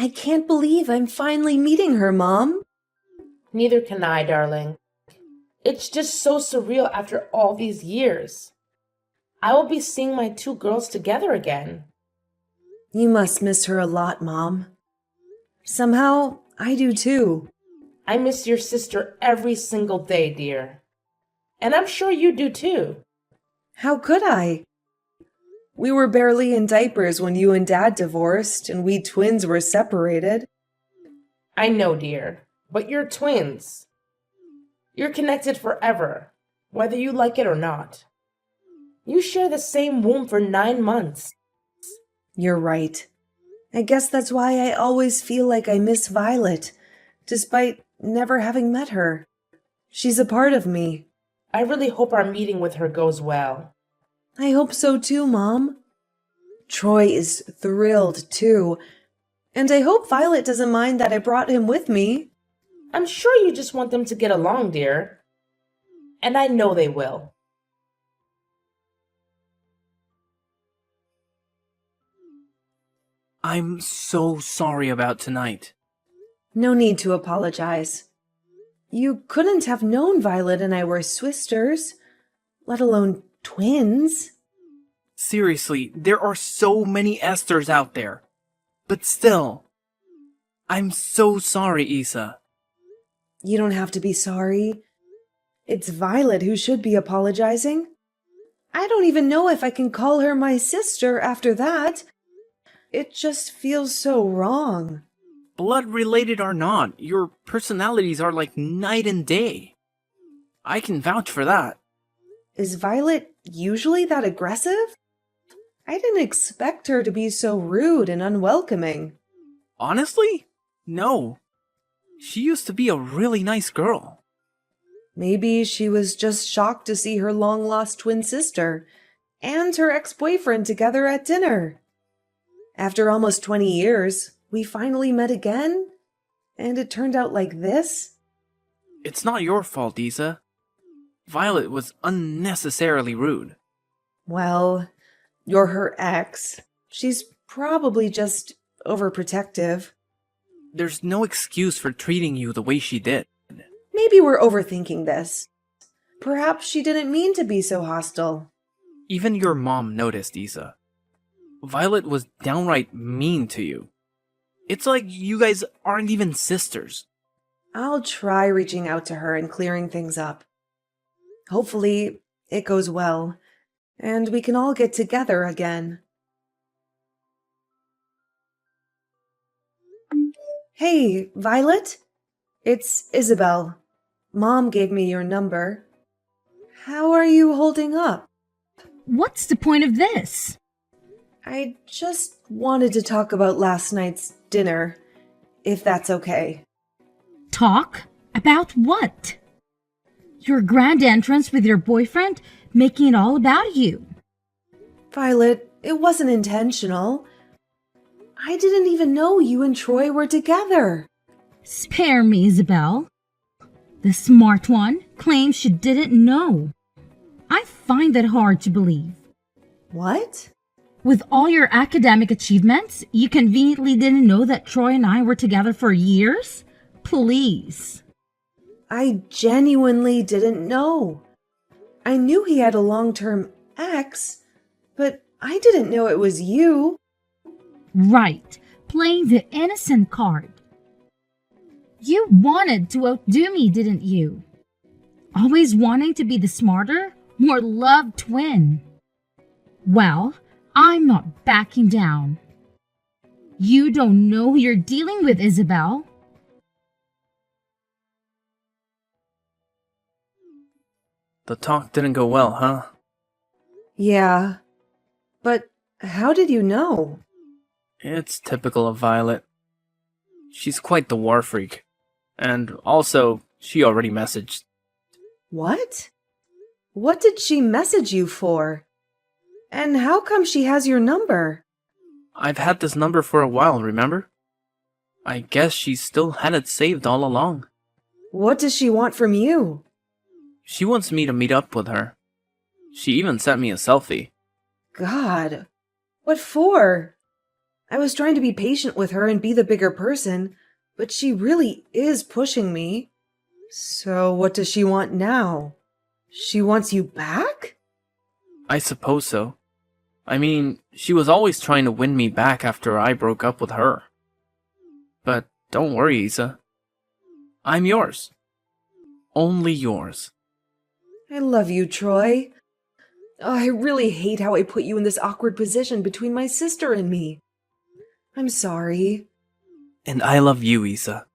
I can't believe I'm finally meeting her, Mom. Neither can I, darling. It's just so surreal after all these years. I will be seeing my two girls together again. You must miss her a lot, Mom. Somehow, I do too. I miss your sister every single day, dear. And I'm sure you do too. How could I? We were barely in diapers when you and Dad divorced, and we twins were separated. I know, dear, but you're twins. You're connected forever, whether you like it or not. You share the same womb for 9 months. You're right. I guess that's why I always feel like I miss Violet, despite never having met her. She's a part of me. I really hope our meeting with her goes well. I hope so too, Mom. Troy is thrilled too, and I hope Violet doesn't mind that I brought him with me. I'm sure you just want them to get along, dear. And I know they will. I'm so sorry about tonight. No need to apologize. You couldn't have known Violet and I were sisters, let alone twins. Seriously, there are so many Esthers out there. But still, I'm so sorry, Isa. You don't have to be sorry. It's Violet who should be apologizing. I don't even know if I can call her my sister after that. It just feels so wrong. Blood related or not, your personalities are like night and day. I can vouch for that. Is Violet usually that aggressive? I didn't expect her to be so rude and unwelcoming. Honestly? No. She used to be a really nice girl. Maybe she was just shocked to see her long-lost twin sister and her ex-boyfriend together at dinner. After almost 20 years, we finally met again, and it turned out like this? It's not your fault, Isa. Violet was unnecessarily rude. Well, you're her ex. She's probably just overprotective. There's no excuse for treating you the way she did. Maybe we're overthinking this. Perhaps she didn't mean to be so hostile. Even your mom noticed, Isa. Violet was downright mean to you. It's like you guys aren't even sisters. I'll try reaching out to her and clearing things up. Hopefully, it goes well, and we can all get together again. Hey, Violet? It's Isabel. Mom gave me your number. How are you holding up? What's the point of this? I just wanted to talk about last night's dinner, if that's okay. Talk? About what? Your grand entrance with your boyfriend, making it all about you. Violet, it wasn't intentional. I didn't even know you and Troy were together. Spare me, Isabel. The smart one claims she didn't know. I find that hard to believe. What? With all your academic achievements, you conveniently didn't know that Troy and I were together for years? Please. I genuinely didn't know. I knew he had a long-term ex, but I didn't know it was you. Right, playing the innocent card. You wanted to outdo me, didn't you? Always wanting to be the smarter, more loved twin. Well, I'm not backing down. You don't know who you're dealing with, Isabel. The talk didn't go well, huh? Yeah, but how did you know? It's typical of Violet. She's quite the war freak. And also, she already messaged. What? What did she message you for? And how come she has your number? I've had this number for a while, remember? I guess she still had it saved all along. What does she want from you? She wants me to meet up with her. She even sent me a selfie. God, what for? I was trying to be patient with her and be the bigger person, but she really is pushing me. So what does she want now? She wants you back? I suppose so. I mean, she was always trying to win me back after I broke up with her. But don't worry, Isa. I'm yours. Only yours. I love you, Troy. Oh, I really hate how I put you in this awkward position between my sister and me. I'm sorry. And I love you, Isa.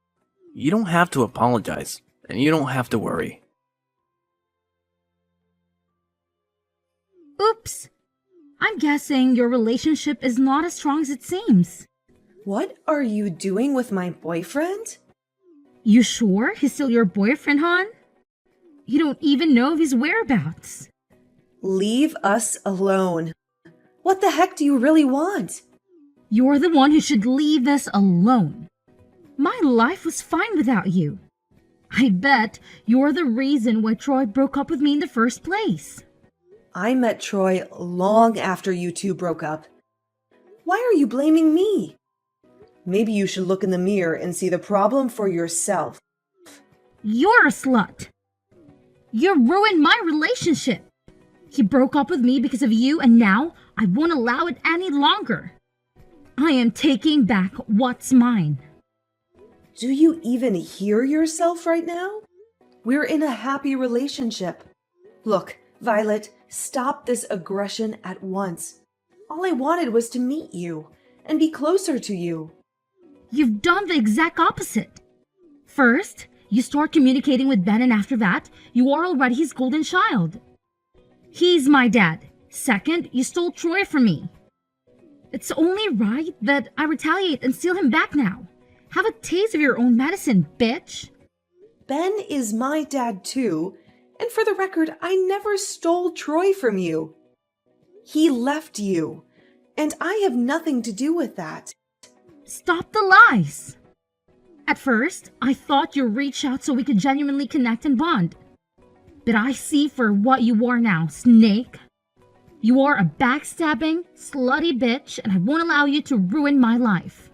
You don't have to apologize, and you don't have to worry. Oops. I'm guessing your relationship is not as strong as it seems. What are you doing with my boyfriend? You sure he's still your boyfriend, hon? You don't even know of his whereabouts. Leave us alone. What the heck do you really want? You're the one who should leave this alone. My life was fine without you. I bet you're the reason why Troy broke up with me in the first place. I met Troy long after you two broke up. Why are you blaming me? Maybe you should look in the mirror and see the problem for yourself. You're a slut. You ruined my relationship. He broke up with me because of you, and now I won't allow it any longer. I am taking back what's mine. Do you even hear yourself right now? We're in a happy relationship. Look, Violet, stop this aggression at once. All I wanted was to meet you and be closer to you. You've done the exact opposite. First, you start communicating with Ben, and after that, you are already his golden child. He's my dad. Second, you stole Troy from me. It's only right that I retaliate and steal him back now. Have a taste of your own medicine, bitch. Ben is my dad too, and for the record, I never stole Troy from you. He left you, and I have nothing to do with that. Stop the lies. At first, I thought you'd reach out so we could genuinely connect and bond. But I see for what you are now, Snake. You are a backstabbing, slutty bitch, and I won't allow you to ruin my life.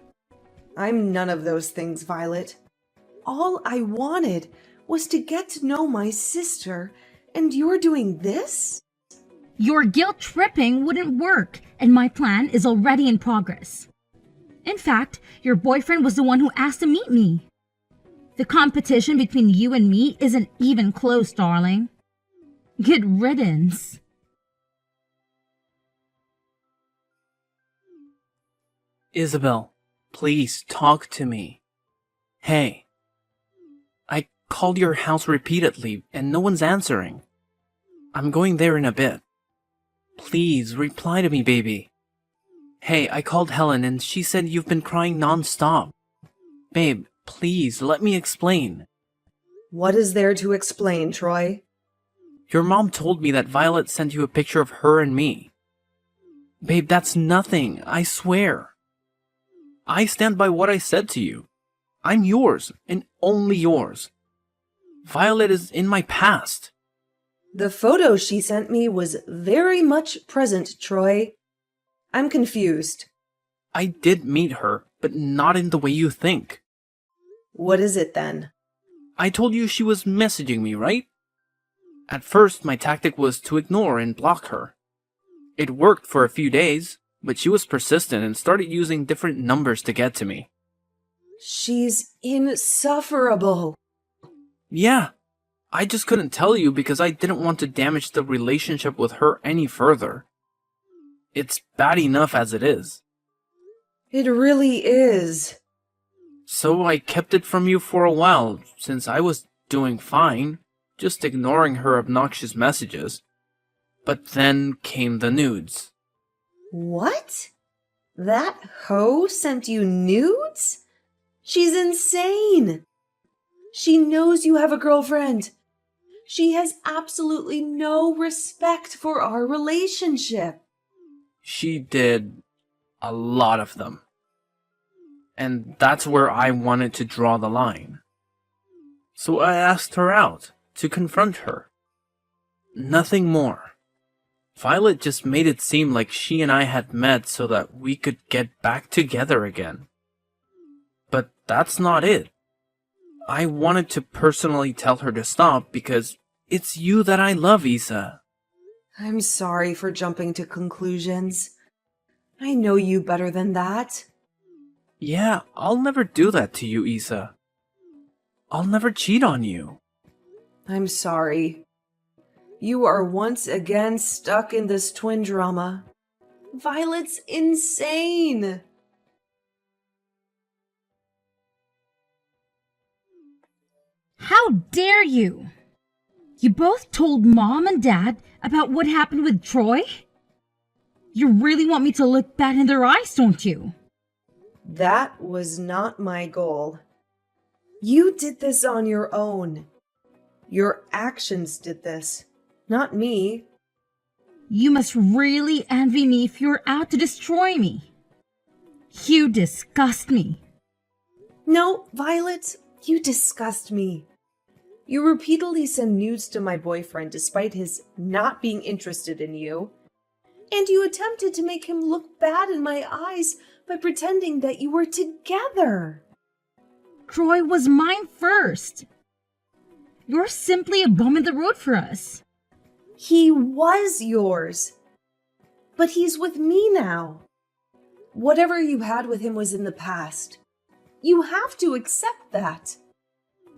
I'm none of those things, Violet. All I wanted was to get to know my sister, and you're doing this? Your guilt tripping wouldn't work, and my plan is already in progress. In fact, your boyfriend was the one who asked to meet me. The competition between you and me isn't even close, darling. Good riddance. Isabel, please talk to me. Hey. I called your house repeatedly and no one's answering. I'm going there in a bit. Please reply to me, baby. Hey, I called Helen and she said you've been crying non-stop. Babe, please let me explain. What is there to explain, Troy? Your mom told me that Violet sent you a picture of her and me. Babe, that's nothing, I swear. I stand by what I said to you. I'm yours, and only yours. Violet is in my past. The photo she sent me was very much present, Troy. I'm confused. I did meet her, but not in the way you think. What is it then? I told you she was messaging me, right? At first, my tactic was to ignore and block her. It worked for a few days, but she was persistent and started using different numbers to get to me. She's insufferable. Yeah, I just couldn't tell you because I didn't want to damage the relationship with her any further. It's bad enough as it is. It really is. So I kept it from you for a while, since I was doing fine, just ignoring her obnoxious messages. But then came the nudes. What? That hoe sent you nudes? She's insane. She knows you have a girlfriend. She has absolutely no respect for our relationship. She did a lot of them. And that's where I wanted to draw the line. So I asked her out to confront her. Nothing more. Violet just made it seem like she and I had met so that we could get back together again. But that's not it. I wanted to personally tell her to stop because it's you that I love, Isa. I'm sorry for jumping to conclusions. I know you better than that. Yeah, I'll never do that to you, Isa. I'll never cheat on you. I'm sorry. You are once again stuck in this twin drama. Violet's insane. How dare you? You both told Mom and Dad about what happened with Troy? You really want me to look bad in their eyes, don't you? That was not my goal. You did this on your own. Your actions did this, not me. You must really envy me if you're out to destroy me. You disgust me. No, Violet, you disgust me. You repeatedly send nudes to my boyfriend despite his not being interested in you. And you attempted to make him look bad in my eyes by pretending that you were together. Troy was mine first. You're simply a bum in the road for us. He was yours. But he's with me now. Whatever you had with him was in the past. You have to accept that.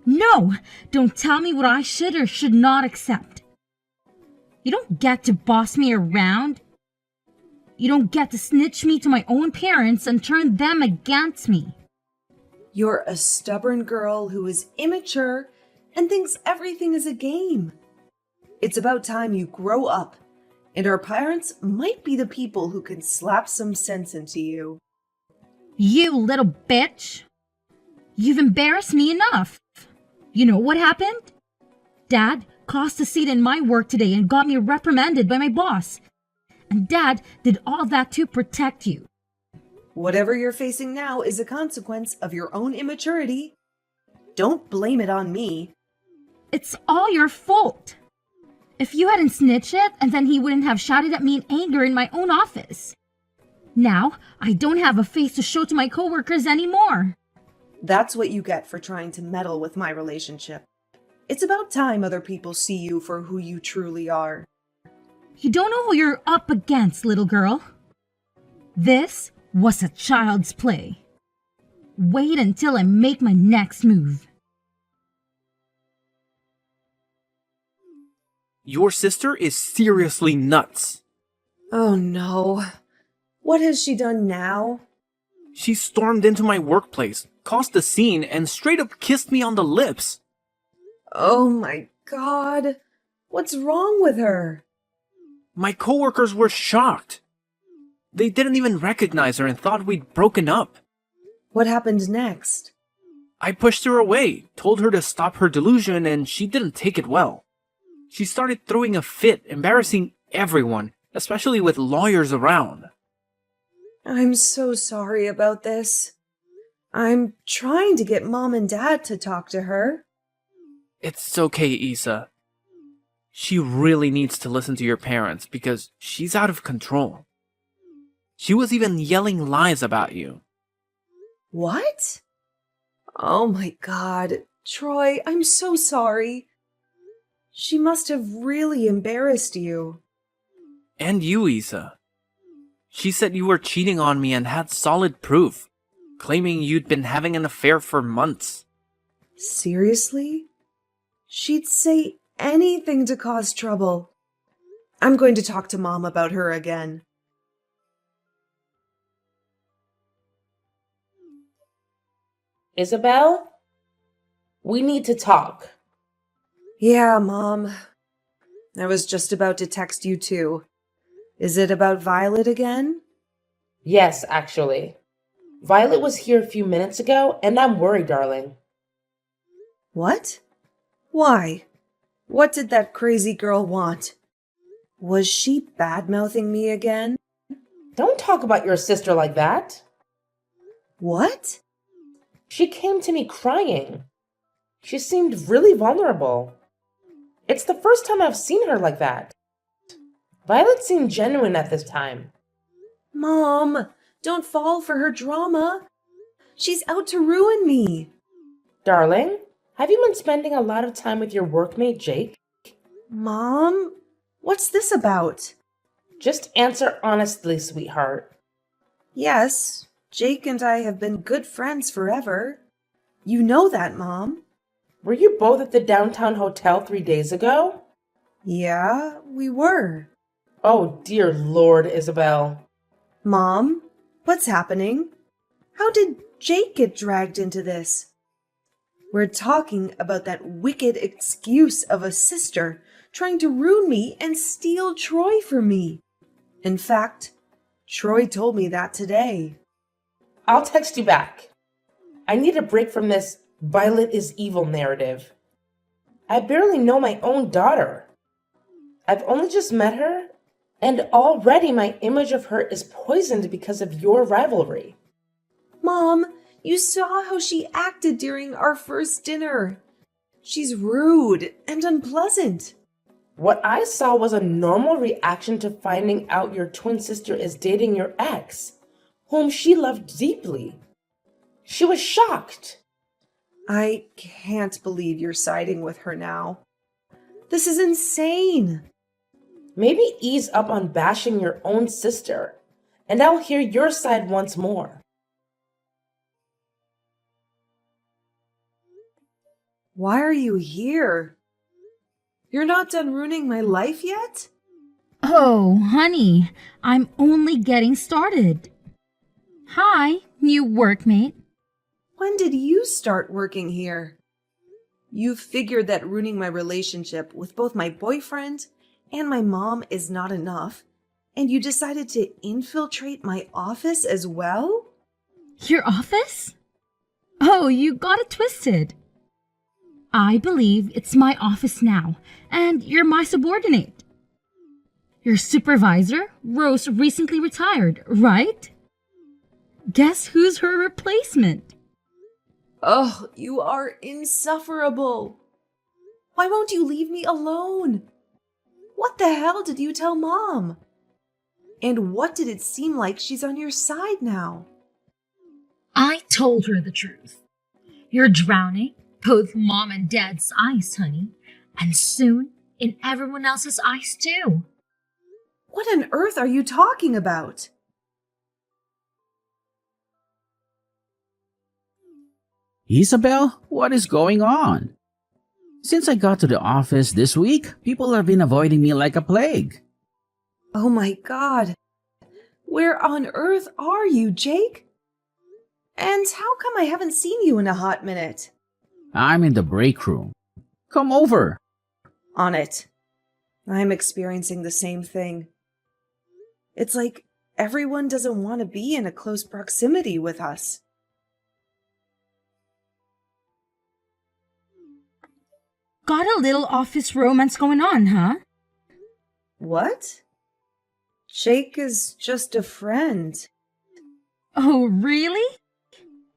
No, don't tell me what I should or should not accept. You don't get to boss me around. You don't get to snitch me to my own parents and turn them against me. You're a stubborn girl who is immature and thinks everything is a game. It's about time you grow up, and our parents might be the people who can slap some sense into you. You little bitch. You've embarrassed me enough. You know what happened? Dad cost a seat in my work today and got me reprimanded by my boss. And Dad did all that to protect you. Whatever you're facing now is a consequence of your own immaturity. Don't blame it on me. It's all your fault. If you hadn't snitched it, and then he wouldn't have shouted at me in anger in my own office. Now, I don't have a face to show to my coworkers anymore. That's what you get for trying to meddle with my relationship. It's about time other people see you for who you truly are. You don't know who you're up against, little girl. This was a child's play. Wait until I make my next move. Your sister is seriously nuts. Oh no. What has she done now? She stormed into my workplace, caused a scene, and straight up kissed me on the lips. Oh my God. What's wrong with her? My coworkers were shocked. They didn't even recognize her and thought we'd broken up. What happened next? I pushed her away, told her to stop her delusion, and she didn't take it well. She started throwing a fit, embarrassing everyone, especially with lawyers around. I'm so sorry about this. I'm trying to get Mom and Dad to talk to her. It's okay, Isa. She really needs to listen to your parents because she's out of control. She was even yelling lies about you. What? Oh my God. Troy, I'm so sorry. She must have really embarrassed you. And you, Isa. She said you were cheating on me and had solid proof, claiming you'd been having an affair for months. Seriously? She'd say anything to cause trouble. I'm going to talk to Mom about her again. Isabel? We need to talk. Yeah, Mom. I was just about to text you too. Is it about Violet again? Yes, actually. Violet was here a few minutes ago, and I'm worried, darling. What? Why? What did that crazy girl want? Was she bad-mouthing me again? Don't talk about your sister like that. What? She came to me crying. She seemed really vulnerable. It's the first time I've seen her like that. Violet seemed genuine at this time. Mom, don't fall for her drama. She's out to ruin me. Darling, have you been spending a lot of time with your workmate, Jake? Mom, what's this about? Just answer honestly, sweetheart. Yes, Jake and I have been good friends forever. You know that, Mom. Were you both at the downtown hotel 3 days ago? Yeah, we were. Oh, dear Lord, Isabel. Mom, what's happening? How did Jake get dragged into this? We're talking about that wicked excuse of a sister trying to ruin me and steal Troy from me. In fact, Troy told me that today. I'll text you back. I need a break from this Violet is evil narrative. I barely know my own daughter. I've only just met her, and already my image of her is poisoned because of your rivalry. Mom, you saw how she acted during our first dinner. She's rude and unpleasant. What I saw was a normal reaction to finding out your twin sister is dating your ex, whom she loved deeply. She was shocked. I can't believe you're siding with her now. This is insane. Maybe ease up on bashing your own sister, and I'll hear your side once more. Why are you here? You're not done ruining my life yet? Oh, honey, I'm only getting started. Hi, new workmate. When did you start working here? You figured that ruining my relationship with both my boyfriend and my mom is not enough, and you decided to infiltrate my office as well? Your office? Oh, you got it twisted. I believe it's my office now, and you're my subordinate. Your supervisor, Rose, recently retired, right? Guess who's her replacement? Oh, you are insufferable. Why won't you leave me alone? What the hell did you tell Mom? And what did it seem like she's on your side now? I told her the truth. You're drowning both Mom and Dad's eyes, honey, and soon in everyone else's eyes too. What on earth are you talking about? Isabel, what is going on? Since I got to the office this week, people have been avoiding me like a plague. Oh my God. Where on earth are you, Jake? And how come I haven't seen you in a hot minute? I'm in the break room. Come over. On it. I'm experiencing the same thing. It's like everyone doesn't want to be in a close proximity with us. Got a little office romance going on, huh? What? Jake is just a friend. Oh, really?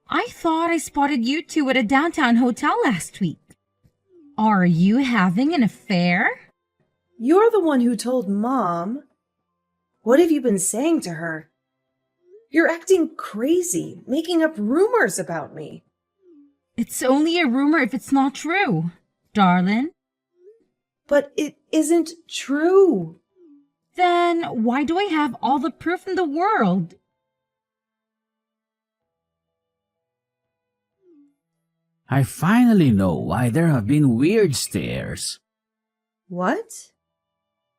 I thought I spotted you two at a downtown hotel last week. Are you having an affair? You're the one who told Mom. What have you been saying to her? You're acting crazy, making up rumors about me. It's only a rumor if it's not true, darling. But it isn't true. Then why do I have all the proof in the world? I finally know why there have been weird stares. What?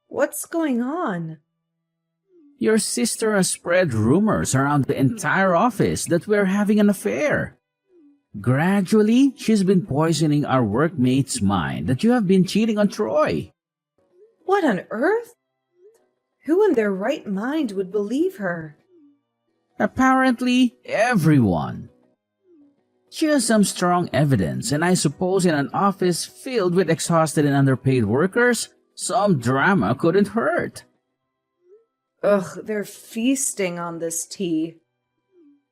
What's going on? Your sister has spread rumors around the entire office that we're having an affair. Gradually, she's been poisoning our workmate's mind that you have been cheating on Troy. What on earth? Who in their right mind would believe her? Apparently, everyone. She has some strong evidence, and I suppose in an office filled with exhausted and underpaid workers, some drama couldn't hurt. Ugh, they're feasting on this tea.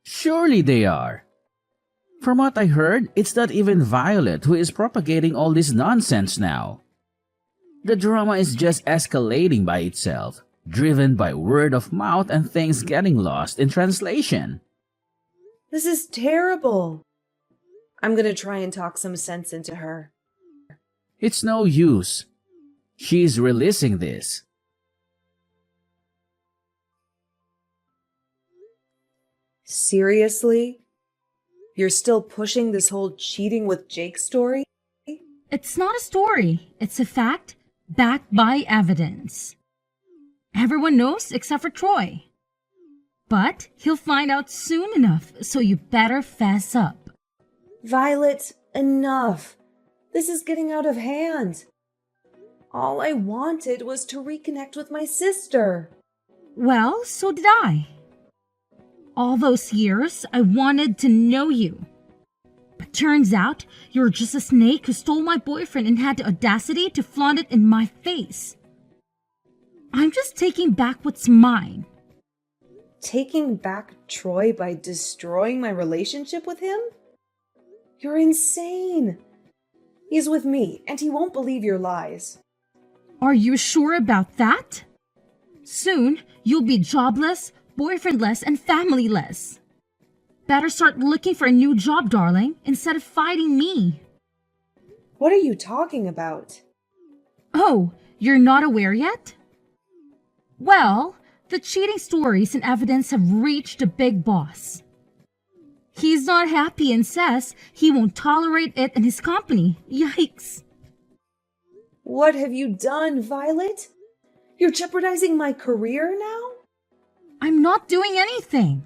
Surely they are. From what I heard, it's not even Violet who is propagating all this nonsense now. The drama is just escalating by itself, driven by word of mouth and things getting lost in translation. This is terrible. I'm gonna try and talk some sense into her. It's no use. She's releasing this. Seriously? You're still pushing this whole cheating with Jake story? It's not a story, it's a fact backed by evidence. Everyone knows except for Troy. But he'll find out soon enough, so you better fess up. Violet, enough. This is getting out of hand. All I wanted was to reconnect with my sister. Well, so did I. All those years, I wanted to know you. But turns out, you're just a snake who stole my boyfriend and had the audacity to flaunt it in my face. I'm just taking back what's mine. Taking back Troy by destroying my relationship with him? You're insane. He's with me, and he won't believe your lies. Are you sure about that? Soon, you'll be jobless, boyfriendless, and familyless. Better start looking for a new job, darling, instead of fighting me. What are you talking about? Oh, you're not aware yet? Well, the cheating stories and evidence have reached the big boss. He's not happy and says he won't tolerate it in his company. Yikes. What have you done, Violet? You're jeopardizing my career now? I'm not doing anything.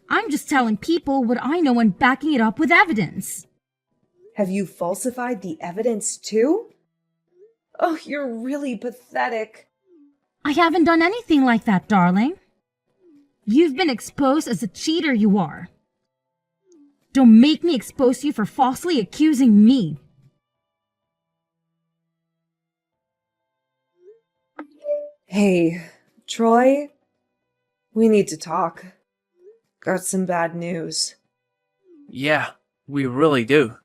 I'm just telling people what I know and backing it up with evidence. Have you falsified the evidence too? Oh, you're really pathetic. I haven't done anything like that, darling. You've been exposed as a cheater, you are. Don't make me expose you for falsely accusing me. Hey, Troy, we need to talk. Got some bad news. Yeah, we really do.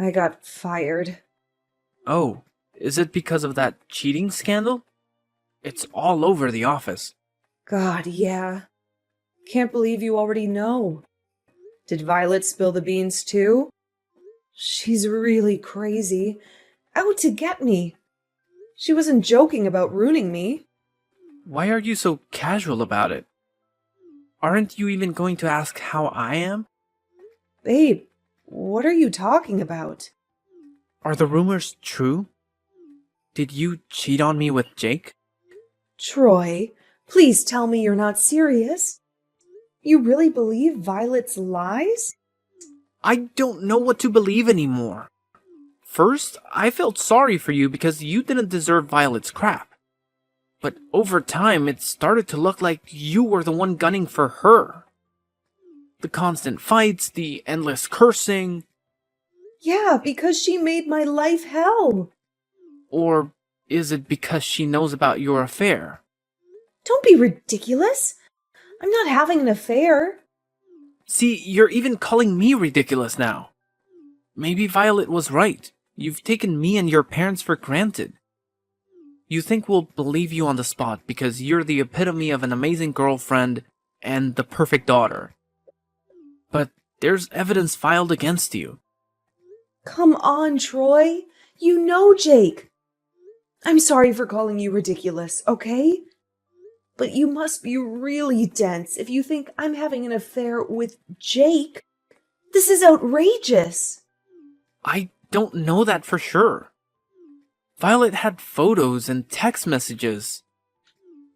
I got fired. Oh, is it because of that cheating scandal? It's all over the office. God, yeah. Can't believe you already know. Did Violet spill the beans too? She's really crazy. Out to get me. She wasn't joking about ruining me. Why are you so casual about it? Aren't you even going to ask how I am? Babe, what are you talking about? Are the rumors true? Did you cheat on me with Jake? Troy, please tell me you're not serious. You really believe Violet's lies? I don't know what to believe anymore. First, I felt sorry for you because you didn't deserve Violet's crap. But over time, it started to look like you were the one gunning for her. The constant fights, the endless cursing. Yeah, because she made my life hell. Or is it because she knows about your affair? Don't be ridiculous. I'm not having an affair. See, you're even calling me ridiculous now. Maybe Violet was right. You've taken me and your parents for granted. You think we'll believe you on the spot because you're the epitome of an amazing girlfriend and the perfect daughter. But there's evidence filed against you. Come on, Troy. You know Jake. I'm sorry for calling you ridiculous, okay? But you must be really dense if you think I'm having an affair with Jake. This is outrageous. I don't know that for sure. Violet had photos and text messages.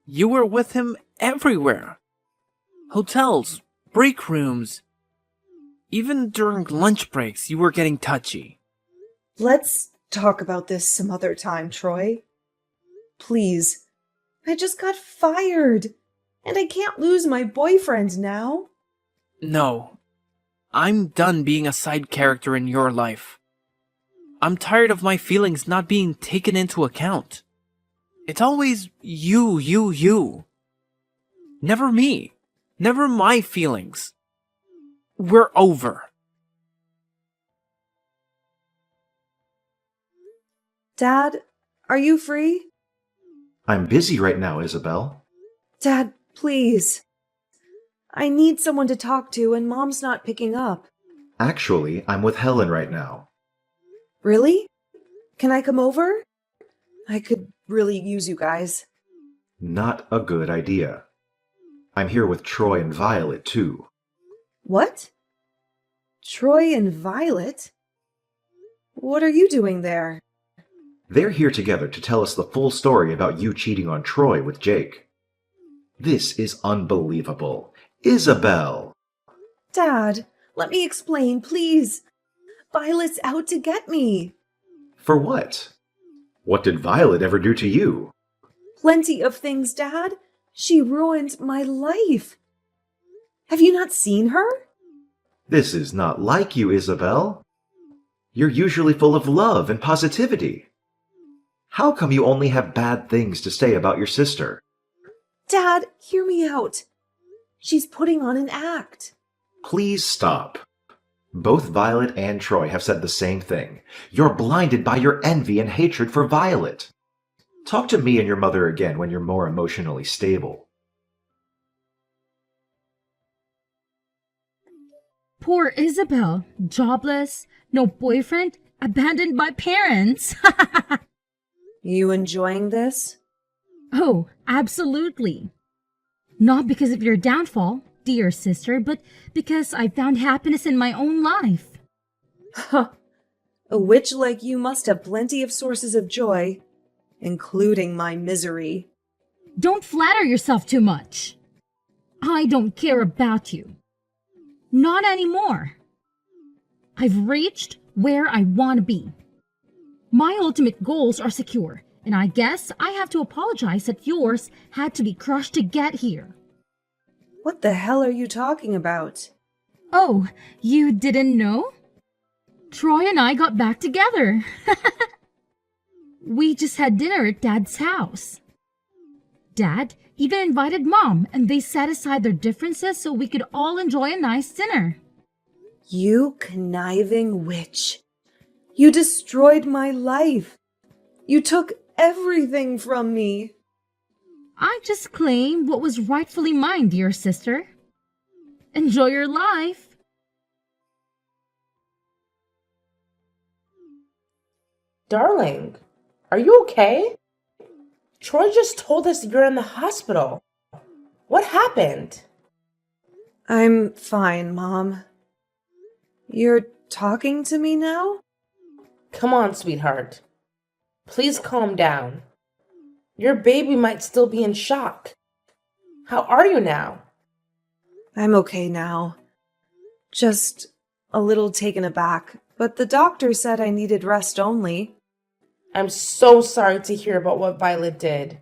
You were with him everywhere. Hotels, break rooms. Even during lunch breaks, you were getting touchy. Let's talk about this some other time, Troy. Please. I just got fired. And I can't lose my boyfriend now. No. I'm done being a side character in your life. I'm tired of my feelings not being taken into account. It's always you. Never me. Never my feelings. We're over. Dad, are you free? I'm busy right now, Isabel. Dad, please. I need someone to talk to, and Mom's not picking up. Actually, I'm with Helen right now. Really? Can I come over? I could really use you guys. Not a good idea. I'm here with Troy and Violet, too. What? Troy and Violet? What are you doing there? They're here together to tell us the full story about you cheating on Troy with Jake. This is unbelievable. Isabel! Dad, let me explain, please. Violet's out to get me. For what? What did Violet ever do to you? Plenty of things, Dad. She ruined my life. Have you not seen her? This is not like you, Isabel. You're usually full of love and positivity. How come you only have bad things to say about your sister? Dad, hear me out. She's putting on an act. Please stop. Both Violet and Troy have said the same thing. You're blinded by your envy and hatred for Violet. Talk to me and your mother again when you're more emotionally stable. Poor Isabel, jobless, no boyfriend, abandoned by parents. You enjoying this? Oh, absolutely. Not because of your downfall, dear sister, but because I found happiness in my own life. Huh. A witch like you must have plenty of sources of joy, including my misery. Don't flatter yourself too much. I don't care about you. Not anymore. I've reached where I want to be. My ultimate goals are secure, and I guess I have to apologize that yours had to be crushed to get here. What the hell are you talking about? Oh, you didn't know? Troy and I got back together. We just had dinner at Dad's house. Dad even invited Mom, and they set aside their differences so we could all enjoy a nice dinner. You conniving witch. You destroyed my life. You took everything from me. I just claimed what was rightfully mine, dear sister. Enjoy your life. Darling, are you okay? Troy just told us you're in the hospital. What happened? I'm fine, Mom. You're talking to me now? Come on, sweetheart. Please calm down. Your baby might still be in shock. How are you now? I'm okay now. Just a little taken aback, but the doctor said I needed rest only. I'm so sorry to hear about what Violet did.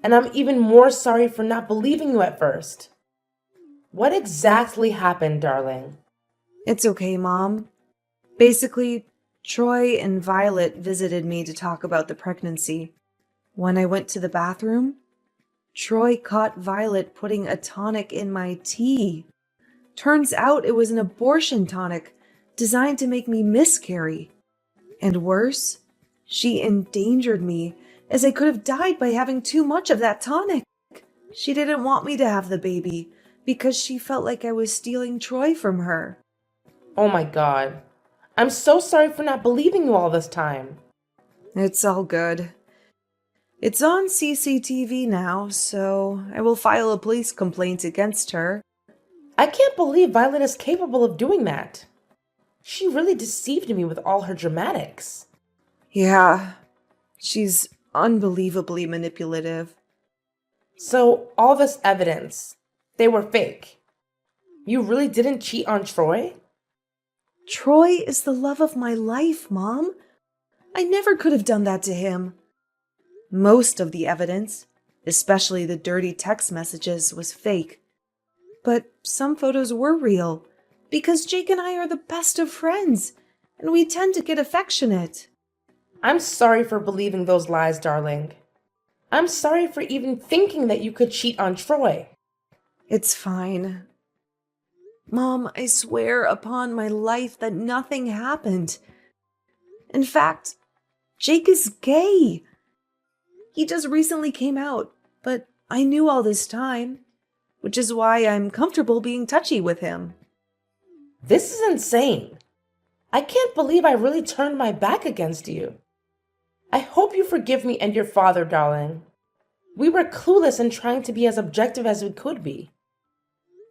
And I'm even more sorry for not believing you at first. What exactly happened, darling? It's okay, Mom. Basically, Troy and Violet visited me to talk about the pregnancy. When I went to the bathroom, Troy caught Violet putting a tonic in my tea. Turns out it was an abortion tonic designed to make me miscarry. And worse, she endangered me, as I could have died by having too much of that tonic. She didn't want me to have the baby because she felt like I was stealing Troy from her. Oh my God. I'm so sorry for not believing you all this time. It's all good. It's on CCTV now, so I will file a police complaint against her. I can't believe Violet is capable of doing that. She really deceived me with all her dramatics. Yeah, she's unbelievably manipulative. So, all this evidence, they were fake. You really didn't cheat on Troy? Troy is the love of my life, Mom. I never could have done that to him. Most of the evidence, especially the dirty text messages, was fake. But some photos were real, because Jake and I are the best of friends, and we tend to get affectionate. I'm sorry for believing those lies, darling. I'm sorry for even thinking that you could cheat on Troy. It's fine. Mom, I swear upon my life that nothing happened. In fact, Jake is gay. He just recently came out, but I knew all this time, which is why I'm comfortable being touchy with him. This is insane. I can't believe I really turned my back against you. I hope you forgive me and your father, darling. We were clueless in trying to be as objective as we could be.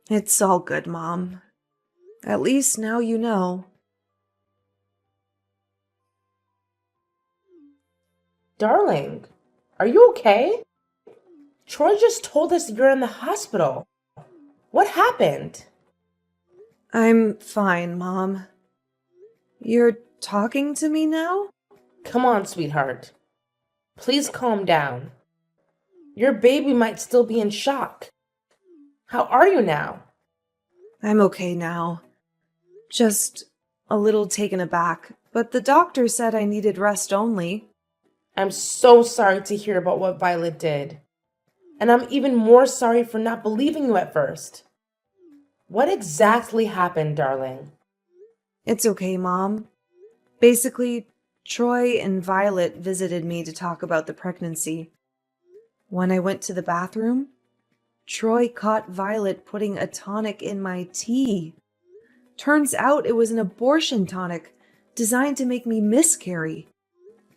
It's all good, Mom. At least now you know. Darling, are you okay? Troy just told us you're in the hospital. What happened? I'm fine, Mom. You're talking to me now? Come on, sweetheart. Please calm down. Your baby might still be in shock. How are you now? I'm okay now. Just a little taken aback, but the doctor said I needed rest only. I'm so sorry to hear about what Violet did. And I'm even more sorry for not believing you at first. What exactly happened, darling? It's okay, Mom. Basically, Troy and Violet visited me to talk about the pregnancy. When I went to the bathroom, Troy caught Violet putting a tonic in my tea. Turns out it was an abortion tonic designed to make me miscarry.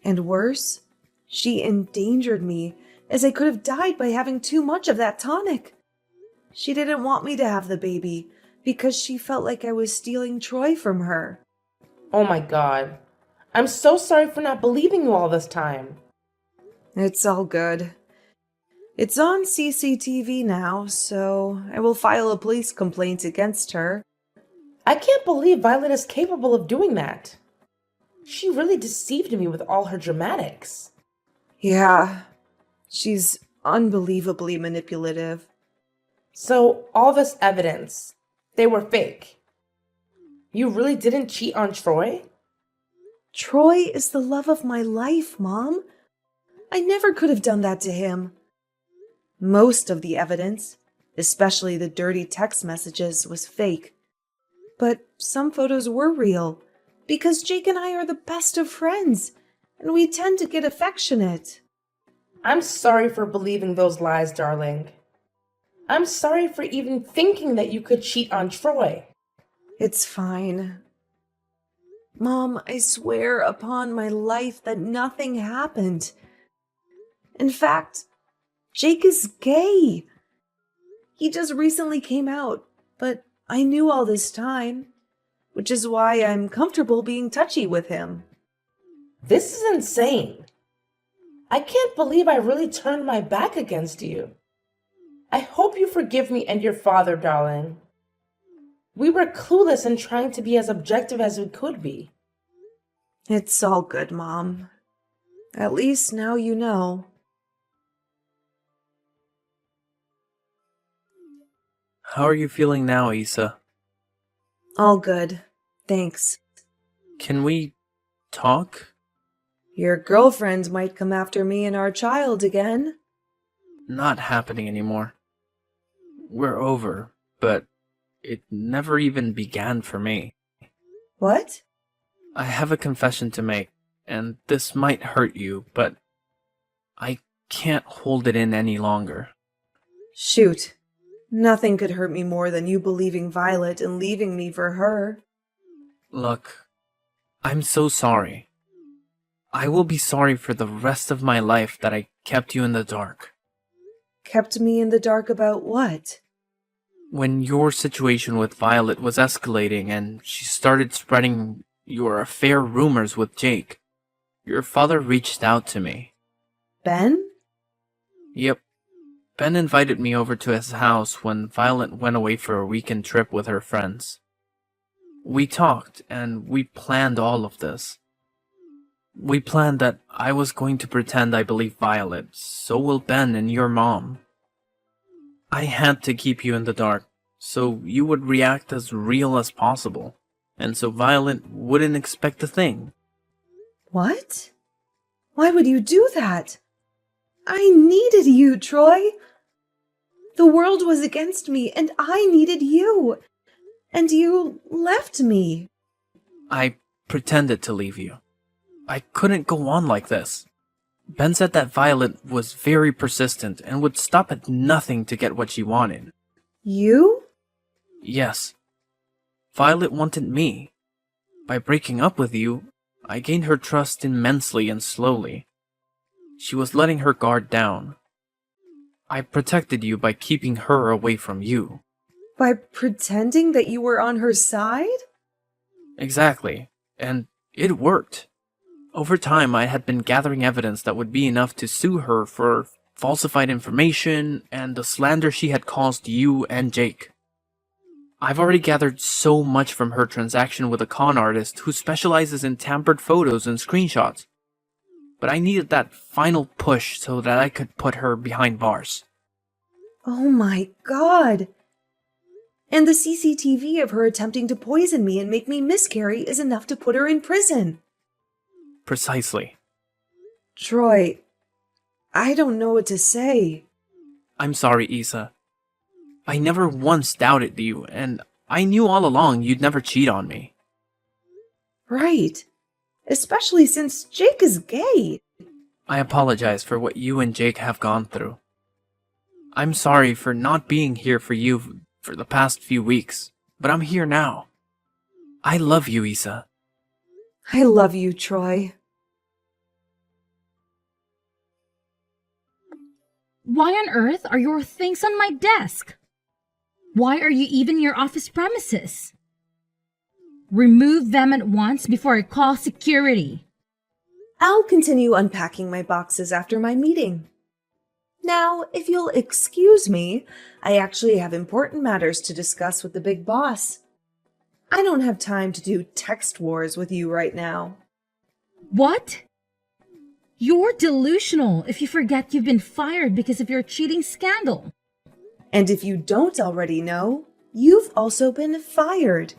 And worse, she endangered me, as I could have died by having too much of that tonic. She didn't want me to have the baby because she felt like I was stealing Troy from her. Oh my God. I'm so sorry for not believing you all this time. It's all good. It's on CCTV now, so I will file a police complaint against her. I can't believe Violet is capable of doing that. She really deceived me with all her dramatics. Yeah, she's unbelievably manipulative. So, all this evidence, they were fake. You really didn't cheat on Troy? Troy is the love of my life, Mom. I never could have done that to him. Most of the evidence, especially the dirty text messages, was fake. But some photos were real, because Jake and I are the best of friends, and we tend to get affectionate. I'm sorry for believing those lies, darling. I'm sorry for even thinking that you could cheat on Troy. It's fine. Mom, I swear upon my life that nothing happened. In fact, Jake is gay. He just recently came out, but I knew all this time, which is why I'm comfortable being touchy with him. This is insane. I can't believe I really turned my back against you. I hope you forgive me and your father, darling. We were clueless in trying to be as objective as we could be. It's all good, Mom. At least now you know. How are you feeling now, Issa? All good. Thanks. Can we talk? Your girlfriend might come after me and our child again. Not happening anymore. We're over, but it never even began for me. What? I have a confession to make, and this might hurt you, but I can't hold it in any longer. Shoot. Nothing could hurt me more than you believing Violet and leaving me for her. Look, I'm so sorry. I will be sorry for the rest of my life that I kept you in the dark. Kept me in the dark about what? When your situation with Violet was escalating and she started spreading your affair rumors with Jake, your father reached out to me. Ben? Yep. Ben invited me over to his house when Violet went away for a weekend trip with her friends. We talked and we planned all of this. We planned that I was going to pretend I believe Violet, so will Ben and your mom. I had to keep you in the dark, so you would react as real as possible, and so Violet wouldn't expect a thing. What? Why would you do that? I needed you, Troy. The world was against me, and I needed you. And you left me. I pretended to leave you. I couldn't go on like this. Ben said that Violet was very persistent and would stop at nothing to get what she wanted. You? Yes. Violet wanted me. By breaking up with you, I gained her trust immensely and slowly. She was letting her guard down. I protected you by keeping her away from you. By pretending that you were on her side? Exactly, and it worked. Over time, I had been gathering evidence that would be enough to sue her for falsified information and the slander she had caused you and Jake. I've already gathered so much from her transaction with a con artist who specializes in tampered photos and screenshots. But I needed that final push so that I could put her behind bars. Oh my god! And the CCTV of her attempting to poison me and make me miscarry is enough to put her in prison. Precisely. Troy, I don't know what to say. I'm sorry, Isa. I never once doubted you, and I knew all along you'd never cheat on me. Right. Especially since Jake is gay. I apologize for what you and Jake have gone through. I'm sorry for not being here for you for the past few weeks, but I'm here now. I love you, Isa. I love you, Troy. Why on earth are your things on my desk? Why are you even in your office premises? Remove them at once before I call security. I'll continue unpacking my boxes after my meeting. Now, if you'll excuse me, I actually have important matters to discuss with the big boss. I don't have time to do text wars with you right now. What? You're delusional if you forget you've been fired because of your cheating scandal. And if you don't already know, you've also been fired.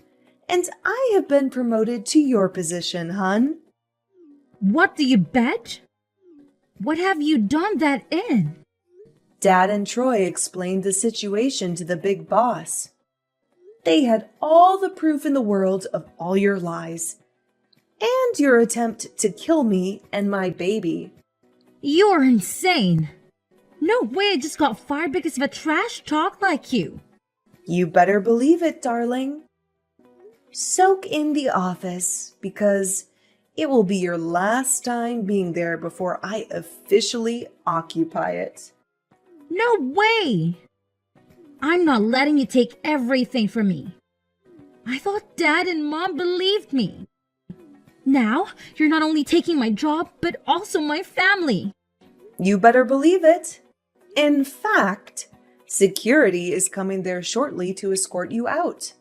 And I have been promoted to your position, hun. What do you bet? What have you done that in? Dad and Troy explained the situation to the big boss. They had all the proof in the world of all your lies. And your attempt to kill me and my baby. You're insane. No way I just got fired because of a trash talk like you. You better believe it, darling. Soak in the office, because it will be your last time being there before I officially occupy it. No way! I'm not letting you take everything from me. I thought Dad and Mom believed me. Now, you're not only taking my job, but also my family. You better believe it. In fact, security is coming there shortly to escort you out.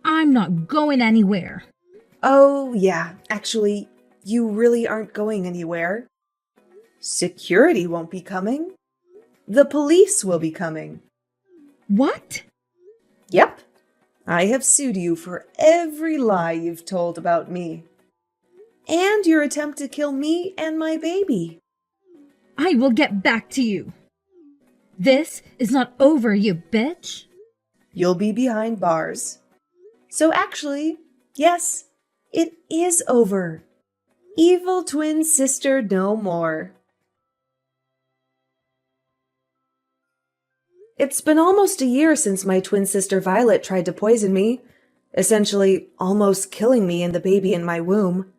I'm not going anywhere. Oh, yeah, actually, you really aren't going anywhere. Security won't be coming. The police will be coming. What? Yep, I have sued you for every lie you've told about me. And your attempt to kill me and my baby. I will get back to you. This is not over, you bitch. You'll be behind bars. So actually, yes, it is over. Evil twin sister no more. It's been almost a year since my twin sister Violet tried to poison me, essentially almost killing me and the baby in my womb.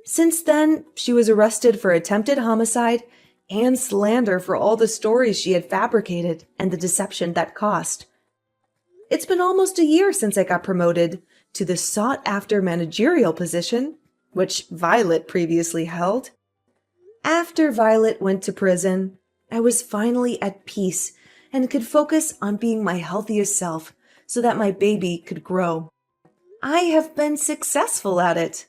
Since then, she was arrested for attempted homicide and slander for all the stories she had fabricated and the deception that cost. It's been almost a year since I got promoted to the sought-after managerial position, which Violet previously held. After Violet went to prison, I was finally at peace and could focus on being my healthiest self so that my baby could grow. I have been successful at it.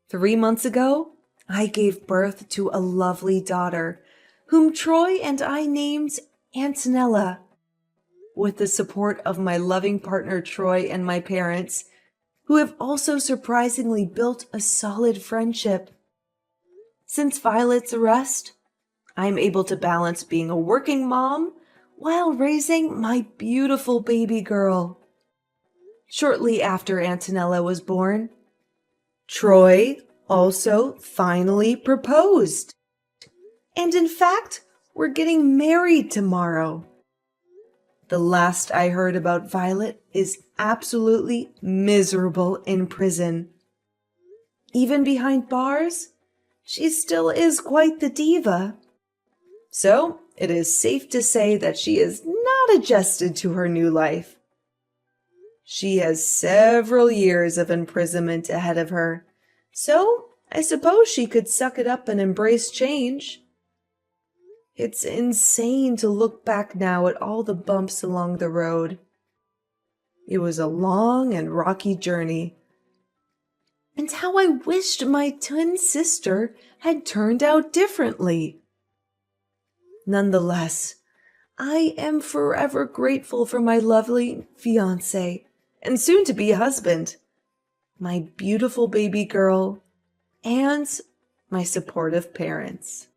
3 months ago, I gave birth to a lovely daughter, whom Troy and I named Antonella. With the support of my loving partner Troy and my parents, who have also surprisingly built a solid friendship. Since Violet's arrest, I am able to balance being a working mom while raising my beautiful baby girl. Shortly after Antonella was born, Troy also finally proposed. And in fact, we're getting married tomorrow. The last I heard about Violet is absolutely miserable in prison. Even behind bars, she still is quite the diva. So, it is safe to say that she is not adjusted to her new life. She has several years of imprisonment ahead of her, so I suppose she could suck it up and embrace change. It's insane to look back now at all the bumps along the road. It was a long and rocky journey. And how I wished my twin sister had turned out differently. Nonetheless, I am forever grateful for my lovely fiancé and soon-to-be husband, my beautiful baby girl, and my supportive parents.